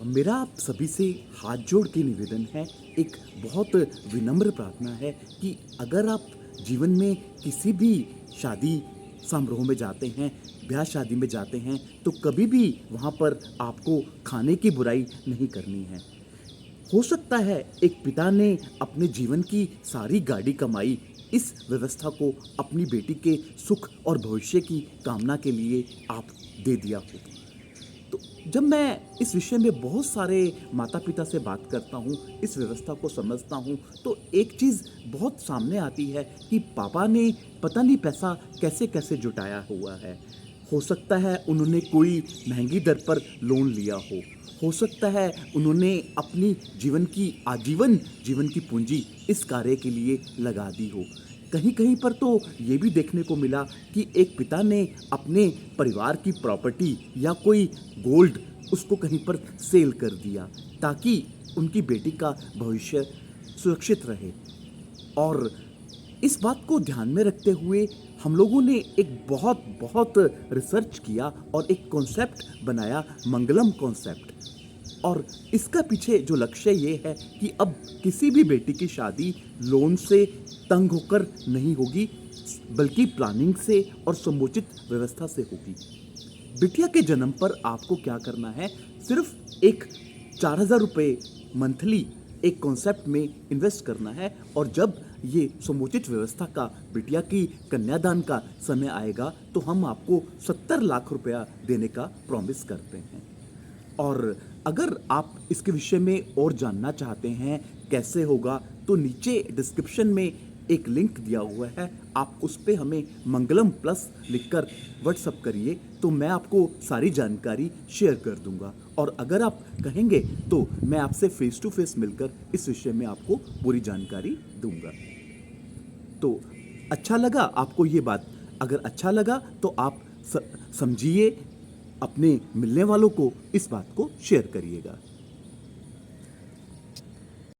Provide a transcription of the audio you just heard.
मेरा आप सभी से हाथ जोड़ के निवेदन है, एक बहुत विनम्र प्रार्थना है कि अगर आप जीवन में किसी भी शादी समारोह में जाते हैं, ब्याह शादी में जाते हैं, तो कभी भी वहाँ पर आपको खाने की बुराई नहीं करनी है। हो सकता है एक पिता ने अपने जीवन की सारी गाड़ी कमाई इस व्यवस्था को अपनी बेटी के सुख और भविष्य की कामना के लिए आप दे दिया हो। तो जब मैं इस विषय में बहुत सारे माता-पिता से बात करता हूँ, इस व्यवस्था को समझता हूँ, तो एक चीज़ बहुत सामने आती है कि पापा ने पता नहीं पैसा कैसे-कैसे जुटाया हुआ है। हो सकता है उन्होंने कोई महँगी दर पर लोन लिया हो सकता है उन्होंने अपनी आजीवन जीवन की पूँजी इस कार्य के लिए लगा दी हो। कहीं-कहीं पर तो ये भी देखने को मिला कि एक पिता ने अपने परिवार की प्रॉपर्टी या कोई गोल्ड उसको कहीं पर सेल कर दिया ताकि उनकी बेटी का भविष्य सुरक्षित रहे। और इस बात को ध्यान में रखते हुए हम लोगों ने एक बहुत बहुत रिसर्च किया और एक कॉन्सेप्ट बनाया, मंगलम कॉन्सेप्ट। और इसका पीछे जो लक्ष्य ये है कि अब किसी भी बेटी की शादी लोन से तंग होकर नहीं होगी, बल्कि प्लानिंग से और समुचित व्यवस्था से होगी। बिटिया के जन्म पर आपको क्या करना है, सिर्फ एक 4,000 रुपये मंथली एक कॉन्सेप्ट में इन्वेस्ट करना है और जब ये समुचित व्यवस्था का बिटिया की कन्यादान का समय आएगा तो हम आपको 70 लाख रुपया देने का प्रॉमिस करते हैं। और अगर आप इसके विषय में और जानना चाहते हैं कैसे होगा, तो नीचे डिस्क्रिप्शन में एक लिंक दिया हुआ है, आप उस पे हमें मंगलम प्लस लिखकर व्हाट्सअप करिए तो मैं आपको सारी जानकारी शेयर कर दूंगा। और अगर आप कहेंगे तो मैं आपसे फेस टू फेस मिलकर इस विषय में आपको पूरी जानकारी दूंगा। तो अच्छा लगा आपको ये बात? अगर अच्छा लगा तो आप समझिए, अपने मिलने वालों को इस बात को शेयर करिएगा।